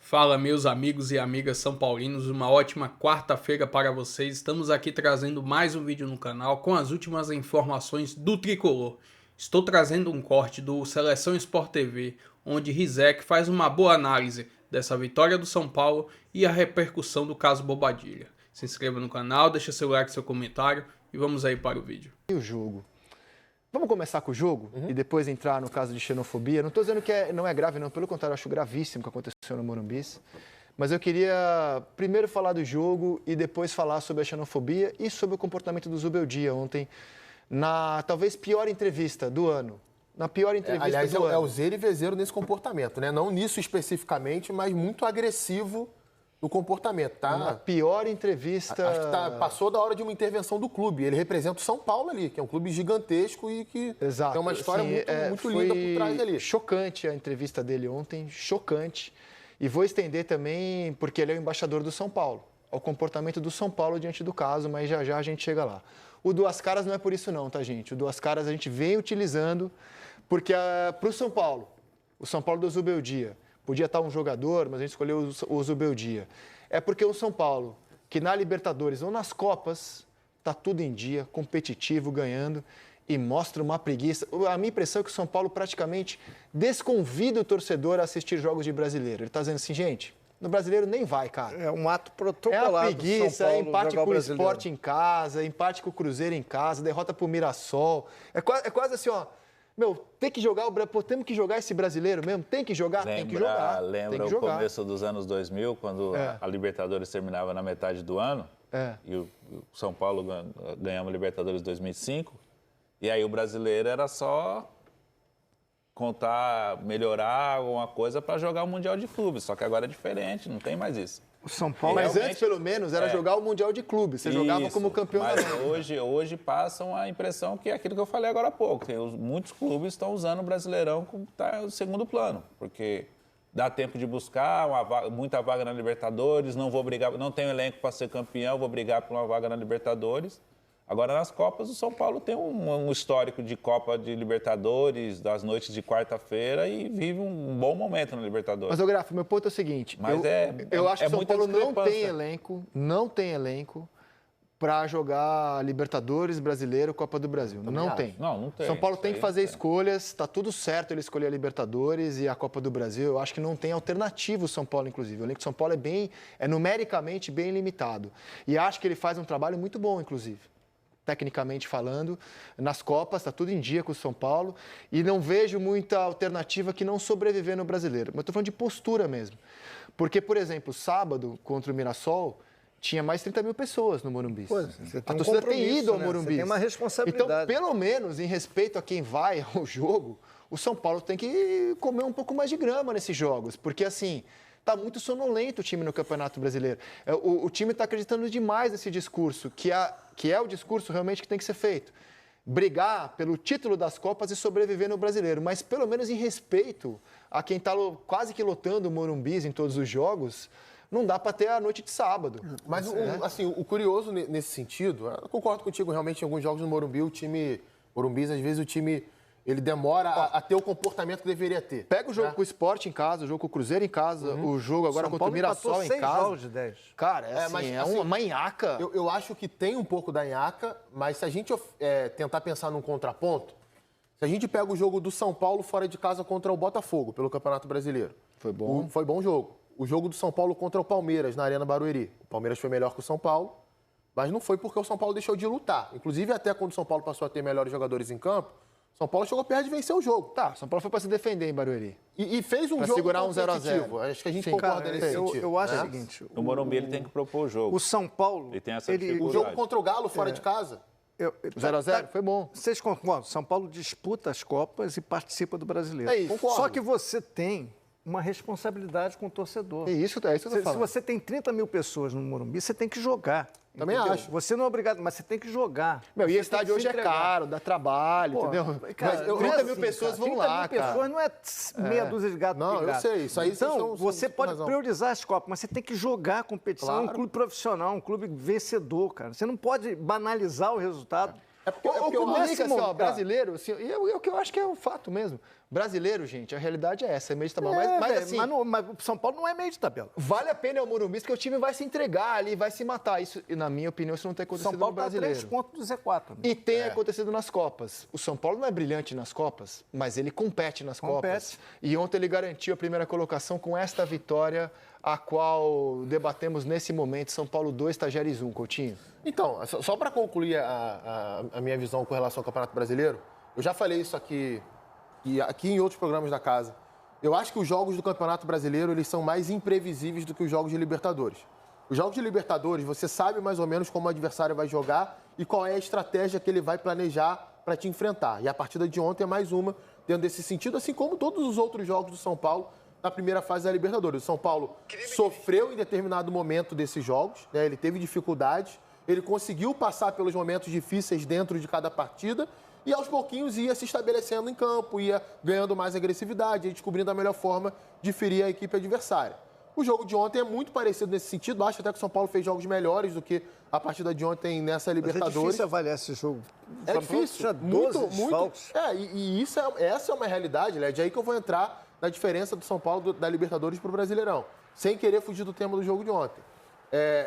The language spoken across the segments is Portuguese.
Fala, meus amigos e amigas são paulinos, uma ótima quarta-feira para vocês. Estamos aqui trazendo mais um vídeo no canal com as últimas informações do Tricolor. Estou trazendo um corte do Seleção Sport TV, onde Rizek faz uma boa análise dessa vitória do São Paulo e a repercussão do caso Bobadilla. Se inscreva no canal, deixa seu like, seu comentário e vamos aí para o vídeo. E o jogo? Vamos começar com o jogo e depois entrar no caso de xenofobia. Não estou dizendo que não é grave, não. Pelo contrário, eu acho gravíssimo o que aconteceu no Morumbi. Mas eu queria primeiro falar do jogo e depois falar sobre a xenofobia e sobre o comportamento do Zubeldia ontem, na talvez pior entrevista do ano. Na pior entrevista aliás, do ano. É o zero e vezeiro nesse comportamento, né? Não nisso especificamente, mas muito agressivo no comportamento, tá? Na pior entrevista... Acho que passou da hora de uma intervenção do clube. Ele representa o São Paulo ali, que é um clube gigantesco e que Exato. tem uma história muito linda por trás ali. Chocante a entrevista dele ontem, chocante. E vou estender também, porque ele é o embaixador do São Paulo, ao comportamento do São Paulo diante do caso, mas já já a gente chega lá. O Duas Caras não é por isso não, tá, gente? O Duas Caras a gente vem utilizando, porque para o São Paulo do Zubeldia, podia estar um jogador, mas a gente escolheu o Zubeldia. É porque o São Paulo, que na Libertadores ou nas Copas, está tudo em dia, competitivo, ganhando, e mostra uma preguiça. A minha impressão é que o São Paulo praticamente desconvida o torcedor a assistir jogos de brasileiro. Ele está dizendo assim, gente, no brasileiro nem vai, cara. É um ato protocolado. É a preguiça, São Paulo, empate com o brasileiro. Sport em casa, empate com o Cruzeiro em casa, derrota para o Mirassol. É quase assim, ó. Meu, tem que jogar temos que jogar esse brasileiro mesmo? Tem que jogar? Tem que jogar. Lembra o começo dos anos 2000, quando a Libertadores terminava na metade do ano? E o São Paulo ganhamos a Libertadores em 2005. E aí o brasileiro era só melhorar alguma coisa para jogar o Mundial de Clubes. Só que agora é diferente, não tem mais isso. O São Paulo... Mas antes, pelo menos, era jogar o Mundial de Clubes. Você jogava como campeão da América. Mas hoje passam a impressão que é aquilo que eu falei agora há pouco. Muitos clubes estão usando o Brasileirão como o segundo plano. Porque dá tempo de buscar muita vaga na Libertadores, não tenho elenco para ser campeão, vou brigar por uma vaga na Libertadores. Agora, nas Copas, o São Paulo tem um histórico de Copa de Libertadores, das noites de quarta-feira, e vive um bom momento na Libertadores. Mas, Grafo, meu ponto é o seguinte. Mas eu acho que o São Paulo não tem discrepância. elenco para jogar Libertadores, Brasileiro, Copa do Brasil. Não tem. Não tem. São Paulo tem que fazer escolhas, está tudo certo ele escolher a Libertadores e a Copa do Brasil. Eu acho que não tem alternativa o São Paulo, inclusive. O elenco do São Paulo é numericamente bem limitado. E acho que ele faz um trabalho muito bom, inclusive. Tecnicamente falando, nas Copas, está tudo em dia com o São Paulo, e não vejo muita alternativa que não sobreviver no brasileiro. Mas estou falando de postura mesmo. Porque, por exemplo, sábado, contra o Mirassol, tinha mais 30 mil pessoas no Morumbi. A torcida tem ido ao Morumbi. Tem uma responsabilidade. Então, pelo menos, em respeito a quem vai ao jogo, o São Paulo tem que comer um pouco mais de grama nesses jogos. Porque, assim... Está muito sonolento o time no Campeonato Brasileiro. O time está acreditando demais nesse discurso, que é o discurso realmente que tem que ser feito. Brigar pelo título das Copas e sobreviver no Brasileiro, mas pelo menos em respeito a quem está quase que lotando o Morumbi em todos os jogos, não dá para ter a noite de sábado. Mas, assim, o curioso nesse sentido, eu concordo contigo, realmente, em alguns jogos no Morumbi, às vezes o time... Ele demora a ter o comportamento que deveria ter. Pega o jogo com o Sport em casa, o jogo com o Cruzeiro em casa, o jogo agora contra o Mirassol em casa. Jogos de 10. Cara, é uma nhaca. Eu acho que tem um pouco da nhaca, mas se a gente tentar pensar num contraponto, se a gente pega o jogo do São Paulo fora de casa contra o Botafogo, pelo Campeonato Brasileiro. Foi bom. Foi bom jogo. O jogo do São Paulo contra o Palmeiras, na Arena Barueri. O Palmeiras foi melhor que o São Paulo, mas não foi porque o São Paulo deixou de lutar. Inclusive, até quando o São Paulo passou a ter melhores jogadores em campo, São Paulo chegou perto de vencer o jogo. Tá, São Paulo foi para se defender em Barueri. E fez um pra jogo segurar um 0-0. Acho que a gente concorda nesse sentido. Eu acho o seguinte... O Morumbi ele tem que propor o jogo. O São Paulo... Ele tem essa dificuldade. O jogo contra o Galo fora de casa. 0-0 foi bom. Vocês concordam? São Paulo disputa as Copas e participa do Brasileiro. É isso. Concordo. Só que você tem uma responsabilidade com o torcedor. É isso que eu tô falando. Se você tem 30 mil pessoas no Morumbi, você tem que jogar. Também acho. Você não é obrigado, mas você tem que jogar. Meu, e Você o estádio hoje é caro, dá trabalho, entendeu? Cara, Mas 30 mil pessoas vão lá, 30 mil pessoas não é meia dúzia de gato Não, pingado. eu sei. Isso aí então, você pode razão. priorizar as Copas, mas você tem que jogar a competição. Claro. É um clube profissional, um clube vencedor, cara. Você não pode banalizar o resultado. Ou comunica assim, ó, brasileiro, assim, e é o que eu acho que é um fato mesmo. Brasileiro, gente, a realidade é essa, é meio de tabela. Mas Assim, mas o São Paulo não é meio de tabela. vale a pena o Morumbi, porque o time vai se entregar ali, vai se matar. Isso, na minha opinião, isso não tem acontecido São Paulo no brasileiro. tá 3 pontos do Z4. Né? E tem acontecido nas Copas. O São Paulo não é brilhante nas Copas, mas ele compete nas Copas. E ontem ele garantiu a primeira colocação com esta vitória, a qual debatemos nesse momento. São Paulo 2, Tajeres 1, Coutinho. Então, só para concluir a minha visão com relação ao Campeonato Brasileiro, eu já falei isso aqui em outros programas da casa. Eu acho que os jogos do Campeonato Brasileiro eles são mais imprevisíveis do que os jogos de Libertadores. Os jogos de Libertadores, você sabe mais ou menos como o adversário vai jogar e qual é a estratégia que ele vai planejar para te enfrentar. E a partida de ontem é mais uma dentro desse sentido, assim como todos os outros jogos do São Paulo na primeira fase da Libertadores. O São Paulo sofreu em determinado momento desses jogos, né? Ele teve dificuldades, ele conseguiu passar pelos momentos difíceis dentro de cada partida e aos pouquinhos ia se estabelecendo em campo, ia ganhando mais agressividade, ia descobrindo a melhor forma de ferir a equipe adversária. O jogo de ontem é muito parecido nesse sentido, acho até que o São Paulo fez jogos melhores do que a partida de ontem nessa Libertadores. Mas é difícil avaliar esse jogo. É difícil, tinha 12 desfalques. Essa é uma realidade, Led, é aí que eu vou entrar na diferença do São Paulo da Libertadores para o Brasileirão, sem querer fugir do tema do jogo de ontem.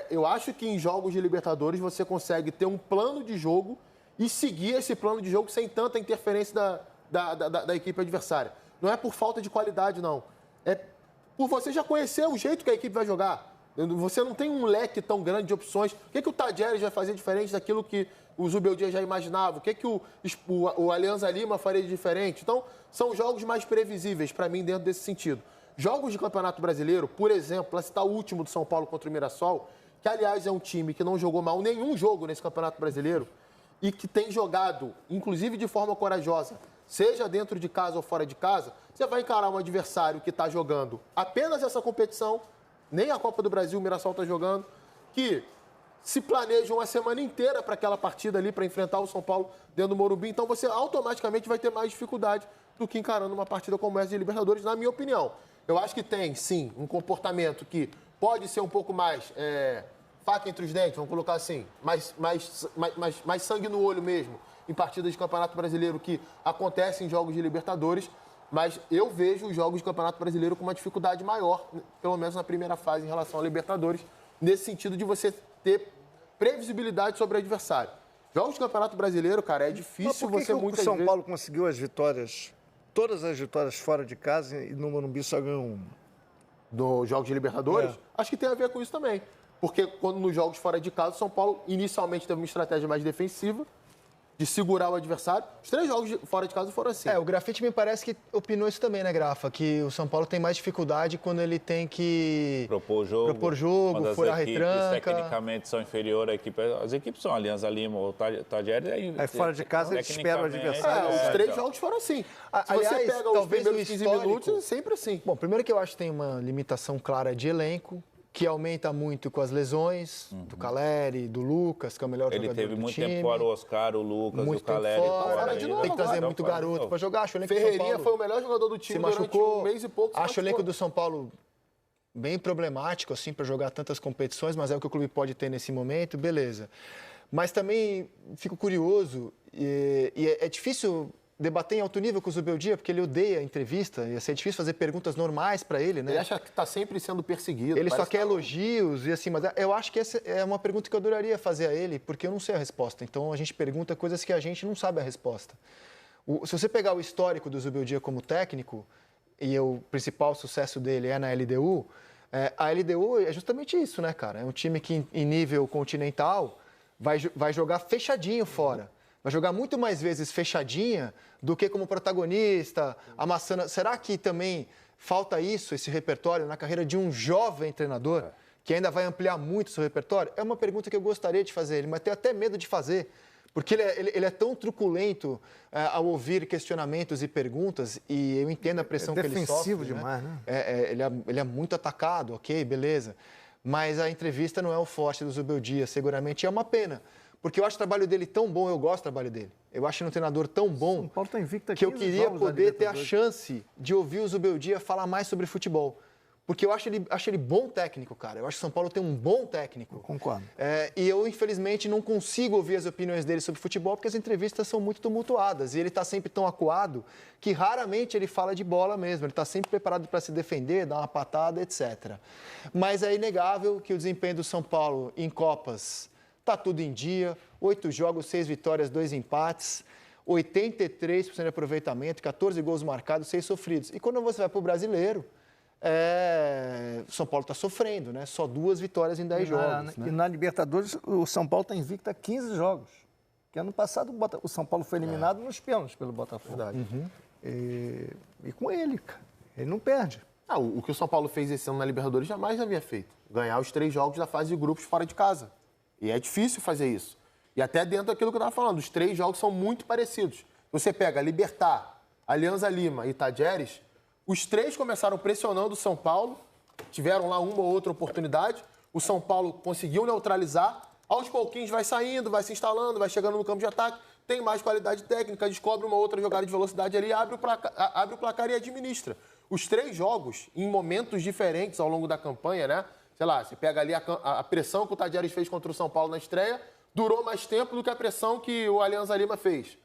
Eu acho que em jogos de Libertadores você consegue ter um plano de jogo e seguir esse plano de jogo sem tanta interferência da equipe adversária. Não é por falta de qualidade, não. É por você já conhecer o jeito que a equipe vai jogar. Você não tem um leque tão grande de opções. O que o Tajeres vai fazer diferente daquilo que o Zubeldia já imaginava? O que o Alianza Lima faria de diferente? Então, são jogos mais previsíveis para mim dentro desse sentido. Jogos de Campeonato Brasileiro, por exemplo, para citar o último do São Paulo contra o Mirassol, que, aliás, é um time que não jogou mal nenhum jogo nesse Campeonato Brasileiro e que tem jogado, inclusive de forma corajosa, seja dentro de casa ou fora de casa, você vai encarar um adversário que está jogando apenas essa competição, nem a Copa do Brasil o Mirassol está jogando, que se planeja uma semana inteira para aquela partida ali, para enfrentar o São Paulo dentro do Morumbi. Então você automaticamente vai ter mais dificuldade do que encarando uma partida como essa de Libertadores, na minha opinião. Eu acho que tem, sim, um comportamento que pode ser um pouco mais faca entre os dentes, vamos colocar assim, mais sangue no olho mesmo, em partidas de Campeonato Brasileiro que acontecem em jogos de Libertadores, mas eu vejo os jogos de Campeonato Brasileiro com uma dificuldade maior, pelo menos na primeira fase em relação a Libertadores, nesse sentido de você ter previsibilidade sobre o adversário. Jogos de Campeonato Brasileiro, cara, é difícil você muitas vezes... o São Paulo conseguiu as vitórias, todas as vitórias fora de casa e no Morumbi só ganhou uma? Nos jogos de Libertadores? Acho que tem a ver com isso também. Porque quando nos jogos fora de casa, o São Paulo inicialmente teve uma estratégia mais defensiva, de segurar o adversário. Os 3 jogos fora de casa foram assim. O Grafite me parece que opinou isso também, né, Grafa? Que o São Paulo tem mais dificuldade quando ele tem que propor jogo, furar a retranca. Tecnicamente são inferiores à equipe. As equipes são Alianza Lima ou Tajeres. Aí fora de casa ele espera o adversário. Os 3 jogos foram assim. Se você pega os primeiros 15 minutos, é sempre assim. Bom, primeiro que eu acho que tem uma limitação clara de elenco, que aumenta muito com as lesões do Caleri, do Lucas, que é o melhor jogador do time. Ele teve muito tempo fora, o Oscar, o Lucas, o Caleri. Tem que trazer muito garoto para jogar. Acho o elenco Ferreirinha do São Paulo foi o melhor jogador do time durante um mês e pouco. Acho o elenco do São Paulo bem problemático assim para jogar tantas competições, mas é o que o clube pode ter nesse momento, beleza. Mas também fico curioso e é difícil debater em alto nível com o Zubeldia, porque ele odeia a entrevista, ia ser difícil fazer perguntas normais para ele, né? Ele acha que está sempre sendo perseguido. Ele só quer elogios e assim, mas eu acho que essa é uma pergunta que eu adoraria fazer a ele, porque eu não sei a resposta. Então a gente pergunta coisas que a gente não sabe a resposta. Se você pegar o histórico do Zubeldia como técnico, e o principal sucesso dele é na LDU, a LDU é justamente isso, né, cara? É um time que em nível continental vai jogar fechadinho fora. Vai jogar muito mais vezes fechadinha do que como protagonista, amassando. Será que também falta isso, esse repertório, na carreira de um jovem treinador, que ainda vai ampliar muito o seu repertório? É uma pergunta que eu gostaria de fazer, mas tenho até medo de fazer, porque ele é tão truculento ao ouvir questionamentos e perguntas, e eu entendo a pressão que ele sofre. Defensivo demais, né? Ele é muito atacado, ok, beleza. Mas a entrevista não é o forte do Zubeldia, seguramente é uma pena. Porque eu acho o trabalho dele tão bom, eu gosto do trabalho dele. Eu acho ele um treinador tão bom São Paulo tá invicto que eu queria poder ter a chance de ouvir o Zubeldia falar mais sobre futebol. Porque eu acho ele bom técnico, cara. Eu acho que o São Paulo tem um bom técnico. Eu concordo. E eu, infelizmente, não consigo ouvir as opiniões dele sobre futebol porque as entrevistas são muito tumultuadas. E ele está sempre tão acuado que raramente ele fala de bola mesmo. Ele está sempre preparado para se defender, dar uma patada, etc. Mas é inegável que o desempenho do São Paulo em Copas está tudo em dia. 8 jogos, 6 vitórias, 2 empates. 83% de aproveitamento, 14 gols marcados, 6 sofridos. E quando você vai para o Brasileiro... o São Paulo está sofrendo, né? Só 2 vitórias em 10 jogos. E na Libertadores, o São Paulo está invicto há 15 jogos. Porque ano passado o São Paulo foi eliminado nos pênaltis pelo Botafogo. E com ele, cara. Ele não perde. O que o São Paulo fez esse ano na Libertadores jamais havia feito. Ganhar os 3 jogos da fase de grupos fora de casa. E é difícil fazer isso. E até dentro daquilo que eu estava falando, os 3 jogos são muito parecidos. Você pega Libertad, Alianza Lima e Tajeres, os 3 começaram pressionando o São Paulo, tiveram lá uma ou outra oportunidade, o São Paulo conseguiu neutralizar, aos pouquinhos vai saindo, vai se instalando, vai chegando no campo de ataque, tem mais qualidade técnica, descobre uma outra jogada de velocidade ali, abre o placar e administra. Os 3 jogos, em momentos diferentes ao longo da campanha, né? Sei lá, você pega ali a pressão que o Tajeres fez contra o São Paulo na estreia, durou mais tempo do que a pressão que o Alianza Lima fez.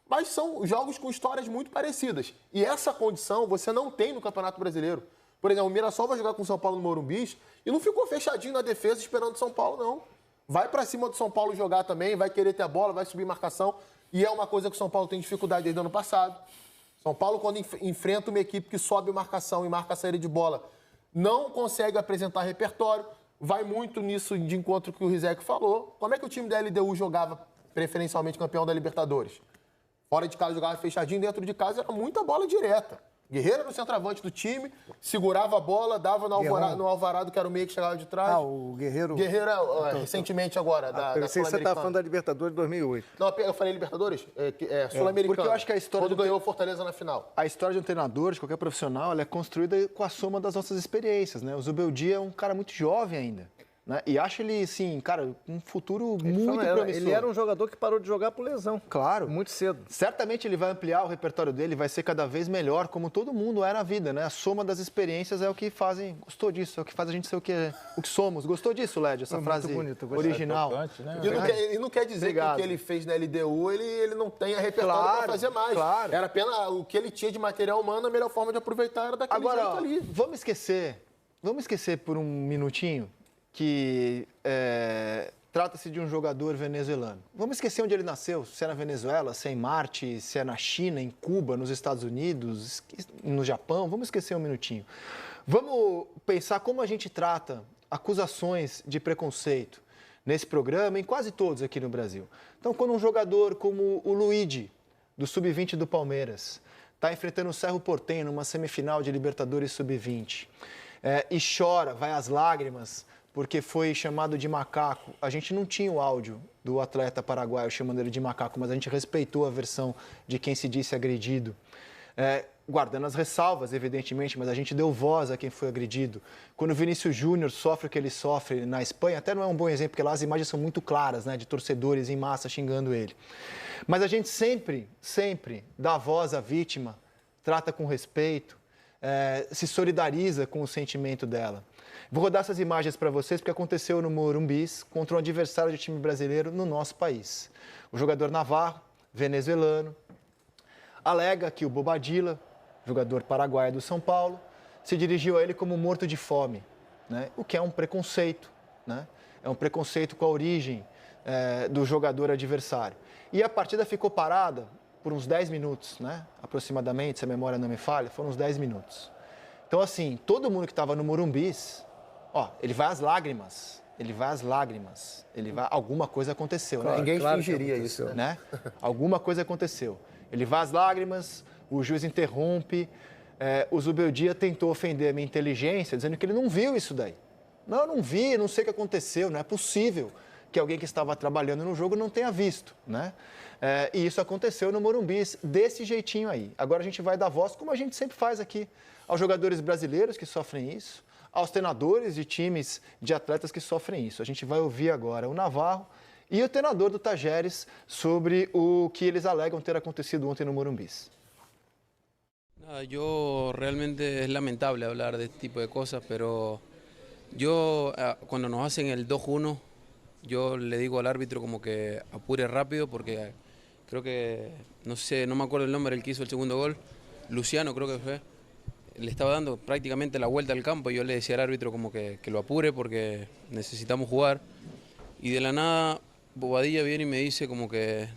Mas são jogos com histórias muito parecidas. E essa condição você não tem no Campeonato Brasileiro. Por exemplo, o Mirassol vai jogar com o São Paulo no Morumbi e não ficou fechadinho na defesa esperando o São Paulo, não. Vai para cima do São Paulo jogar também, vai querer ter a bola, vai subir marcação. E é uma coisa que o São Paulo tem dificuldade desde o ano passado. São Paulo, quando enfrenta uma equipe que sobe marcação e marca a saída de bola, não consegue apresentar repertório. Vai muito nisso de encontro que o Rizek falou. Como é que o time da LDU jogava preferencialmente campeão da Libertadores? Fora de casa jogava fechadinho, dentro de casa era muita bola direta. Guerreiro era o centroavante do time, segurava a bola, dava no Alvarado, que era o meio que chegava de trás. O Guerreiro... Guerreiro, recentemente agora, da eu sei que você está falando da Libertadores de 2008. Não, eu falei Libertadores? Sul-Americano. Porque eu acho que a história... Quando ganhou o Fortaleza na final. A história de um treinador, de qualquer profissional, ela é construída com a soma das nossas experiências, né? O Zubeldia é um cara muito jovem ainda. Né? E acho ele, assim, cara, um futuro muito promissor. Ele era um jogador que parou de jogar por lesão. Claro. Muito cedo. Certamente ele vai ampliar o repertório dele, vai ser cada vez melhor, como todo mundo é na vida, né? A soma das experiências é o que fazem... Gostou disso? É o que faz a gente ser o que somos. Gostou disso, Led? Essa frase bonito, original. Tocante, né? E não quer dizer que o que ele fez na LDU, ele não tenha repertório para fazer mais. Claro. Era apenas o que ele tinha de material humano, a melhor forma de aproveitar era daquele jeito ali. Vamos esquecer por um minutinho que trata-se de um jogador venezuelano. Vamos esquecer onde ele nasceu, se é na Venezuela, se é em Marte, se é na China, em Cuba, nos Estados Unidos, no Japão. Vamos esquecer um minutinho. Vamos pensar como a gente trata acusações de preconceito nesse programa, em quase todos aqui no Brasil. Então, quando um jogador como o Luigi, do Sub-20 do Palmeiras, está enfrentando o Cerro Porteño numa semifinal de Libertadores Sub-20 e chora, vai às lágrimas, porque foi chamado de macaco. A gente não tinha o áudio do atleta paraguaio chamando ele de macaco, mas a gente respeitou a versão de quem se disse agredido. Guardando as ressalvas, evidentemente, mas a gente deu voz a quem foi agredido. Quando o Vinícius Júnior sofre o que ele sofre na Espanha, até não é um bom exemplo, porque lá as imagens são muito claras, né, de torcedores em massa xingando ele. Mas a gente sempre dá voz à vítima, trata com respeito, se solidariza com o sentimento dela. Vou rodar essas imagens para vocês porque aconteceu no Morumbi contra um adversário de time brasileiro no nosso país. O jogador Navarro, venezuelano, alega que o Bobadilla, jogador paraguaio do São Paulo, se dirigiu a ele como morto de fome, né? O que é um preconceito, né? É um preconceito com a origem do jogador adversário. E a partida ficou parada por uns 10 minutos, né? Aproximadamente, se a memória não me falha, foram uns 10 minutos. Então, assim, todo mundo que estava no Morumbi, ele vai às lágrimas, alguma coisa aconteceu, né? Ninguém fingiria isso, né? Alguma coisa aconteceu. Ele vai às lágrimas, o juiz interrompe, o Zubeldia tentou ofender a minha inteligência, dizendo que ele não viu isso daí. Não, eu não vi, não sei o que aconteceu, não é possível que alguém que estava trabalhando no jogo não tenha visto, né? E isso aconteceu no Morumbi, desse jeitinho aí. Agora a gente vai dar voz, como a gente sempre faz aqui, aos jogadores brasileiros que sofrem isso, aos treinadores de times de atletas que sofrem isso. A gente vai ouvir agora o Navarro e o treinador do Tajeres sobre o que eles alegam ter acontecido ontem no Morumbi. Nada, yo realmente es lamentable hablar de este tipo de cosas, pero yo cuando nos hacen el 2-1, yo le digo al árbitro como que apure rápido porque creo que, no sé, no me acuerdo el nombre, el que hizo el segundo gol, Luciano creo que fue, le estaba dando prácticamente la vuelta al campo y yo le decía al árbitro como que lo apure porque necesitamos jugar. Y de la nada Bobadilla viene y me dice como que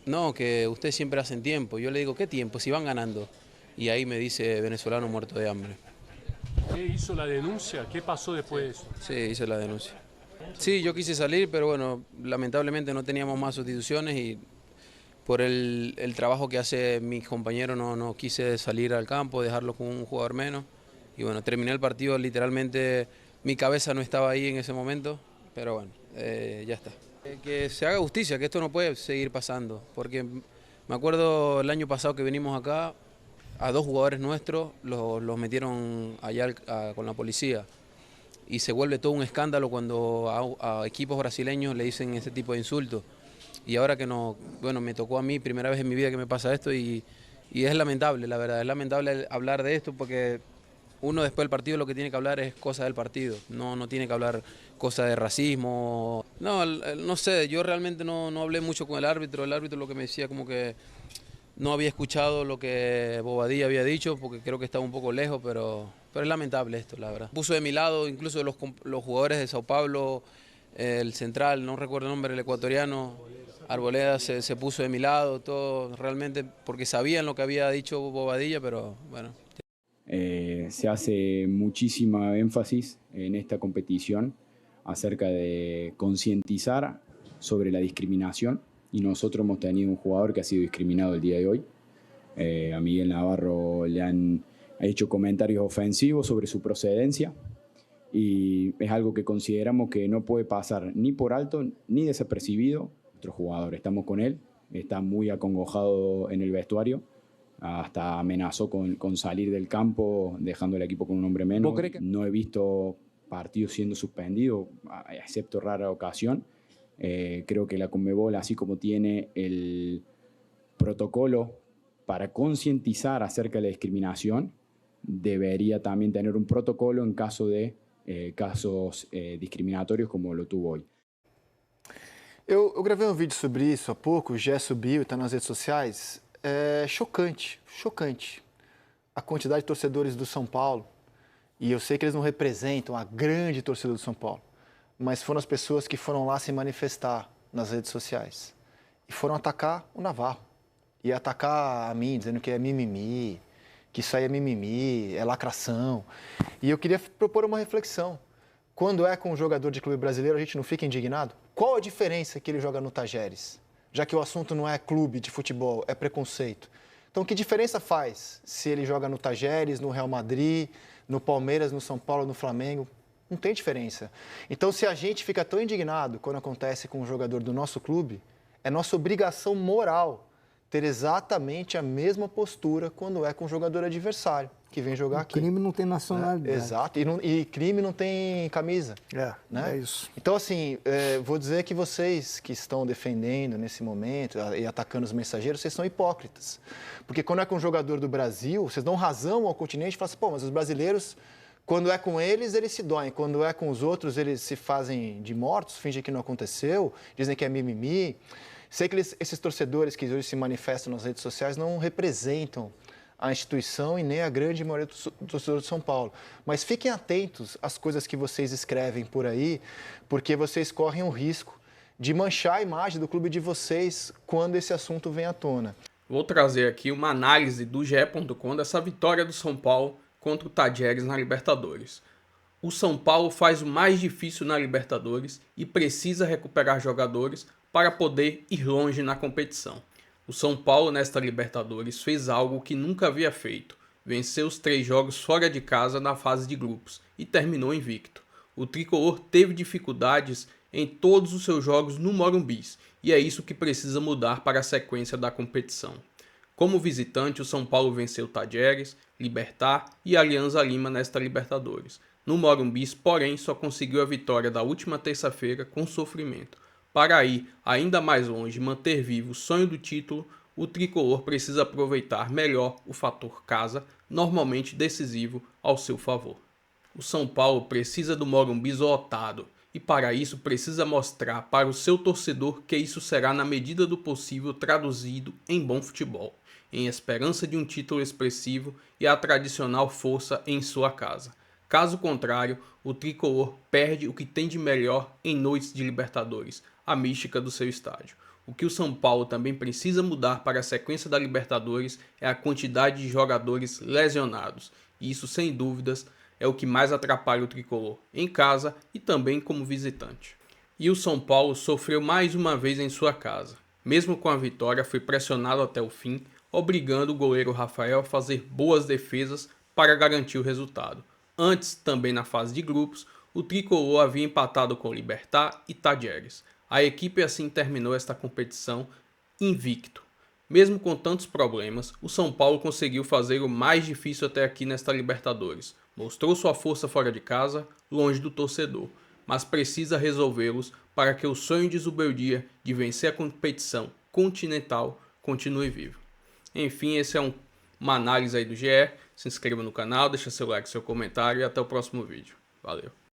no, que ustedes siempre hacen tiempo. Yo le digo, ¿qué tiempo? Si van ganando. Y ahí me dice venezolano muerto de hambre. ¿Qué hizo la denuncia? ¿Qué pasó después de eso? Sí, hice la denuncia. Sí, yo quise salir, pero bueno, lamentablemente no teníamos más sustituciones y por el trabajo que hace mi compañero no quise salir al campo, dejarlo con un jugador menos. Y bueno, terminé el partido, literalmente mi cabeza no estaba ahí en ese momento, pero bueno, ya está. Que se haga justicia, que esto no puede seguir pasando, porque me acuerdo el año pasado que vinimos acá, a 2 jugadores nuestros los metieron allá con la policía y se vuelve todo un escándalo cuando a equipos brasileños le dicen ese tipo de insultos. Y ahora que no, bueno, me tocó a mí, primera vez en mi vida que me pasa esto y es lamentable, la verdad, es lamentable hablar de esto porque uno después del partido lo que tiene que hablar es cosas del partido, no tiene que hablar cosas de racismo. No sé, yo realmente no hablé mucho con el árbitro lo que me decía como que no había escuchado lo que Bobadilla había dicho porque creo que estaba un poco lejos, pero es lamentable esto, la verdad. Puso de mi lado incluso los jugadores de Sao Paulo, el central, no recuerdo el nombre, el ecuatoriano, Arboleda se puso de mi lado, todo realmente porque sabían lo que había dicho Bobadilla, pero bueno. Se hace muchísima énfasis en esta competición acerca de concientizar sobre la discriminación y nosotros hemos tenido un jugador que ha sido discriminado el día de hoy. A Miguel Navarro le han hecho comentarios ofensivos sobre su procedencia y es algo que consideramos que no puede pasar ni por alto ni desapercibido. Nuestro jugador, estamos con él, está muy acongojado en el vestuario, hasta amenazó con salir del campo dejando el equipo con un hombre menos. No he visto partidos siendo suspendidos, excepto rara ocasión. Creo que la Conmebol, así como tiene el protocolo para concientizar acerca de la discriminación, debería también tener un protocolo en caso de casos discriminatorios como lo tuvo hoy. Eu gravei um vídeo sobre isso há pouco, já subiu e está nas redes sociais. É chocante a quantidade de torcedores do São Paulo. E eu sei que eles não representam a grande torcida do São Paulo, mas foram as pessoas que foram lá se manifestar nas redes sociais. E foram atacar o Navarro. E atacar a mim, dizendo que é mimimi, que isso aí é mimimi, é lacração. E eu queria propor uma reflexão. Quando é com um jogador de clube brasileiro, a gente não fica indignado? Qual a diferença que ele joga no Tajeres? Já que o assunto não é clube de futebol, é preconceito. Então, que diferença faz se ele joga no Tajeres, no Real Madrid, no Palmeiras, no São Paulo, no Flamengo? Não tem diferença. Então, se a gente fica tão indignado quando acontece com um jogador do nosso clube, é nossa obrigação moral ter exatamente a mesma postura quando é com um jogador adversário, que vem jogar aqui. Crime não tem nacionalidade. Exato, e crime não tem camisa. É isso. Então, assim, vou dizer que vocês que estão defendendo nesse momento e atacando os mensageiros, vocês são hipócritas. Porque quando é com um jogador do Brasil, vocês dão razão ao continente e falam assim, pô, mas os brasileiros, quando é com eles se doem. Quando é com os outros, eles se fazem de mortos, fingem que não aconteceu, dizem que é mimimi. Sei que esses torcedores que hoje se manifestam nas redes sociais não representam a instituição e nem a grande maioria do torcedor de São Paulo. Mas fiquem atentos às coisas que vocês escrevem por aí, porque vocês correm o risco de manchar a imagem do clube de vocês quando esse assunto vem à tona. Vou trazer aqui uma análise do GE.com dessa vitória do São Paulo contra o Tajeres na Libertadores. O São Paulo faz o mais difícil na Libertadores e precisa recuperar jogadores para poder ir longe na competição. O São Paulo nesta Libertadores fez algo que nunca havia feito, venceu os 3 jogos fora de casa na fase de grupos e terminou invicto. O tricolor teve dificuldades em todos os seus jogos no Morumbi e é isso que precisa mudar para a sequência da competição. Como visitante, o São Paulo venceu Tajeres, Libertad e Alianza Lima nesta Libertadores. No Morumbi, porém, só conseguiu a vitória da última terça-feira com sofrimento. Para ir ainda mais longe e manter vivo o sonho do título, o tricolor precisa aproveitar melhor o fator casa, normalmente decisivo, ao seu favor. O São Paulo precisa do Morumbi lotado e para isso precisa mostrar para o seu torcedor que isso será na medida do possível traduzido em bom futebol, em esperança de um título expressivo e a tradicional força em sua casa. Caso contrário, o tricolor perde o que tem de melhor em noites de Libertadores, a mística do seu estádio. O que o São Paulo também precisa mudar para a sequência da Libertadores é a quantidade de jogadores lesionados, e isso sem dúvidas é o que mais atrapalha o tricolor, em casa e também como visitante. E o São Paulo sofreu mais uma vez em sua casa. Mesmo com a vitória, foi pressionado até o fim, obrigando o goleiro Rafael a fazer boas defesas para garantir o resultado. Antes, também na fase de grupos, o tricolor havia empatado com o Libertad e Talleres. A equipe assim terminou esta competição invicto. Mesmo com tantos problemas, o São Paulo conseguiu fazer o mais difícil até aqui nesta Libertadores. Mostrou sua força fora de casa, longe do torcedor, mas precisa resolvê-los para que o sonho de Zubeldia de vencer a competição continental continue vivo. Enfim, esse é uma análise aí do GE. Se inscreva no canal, deixa seu like, seu comentário e até o próximo vídeo. Valeu!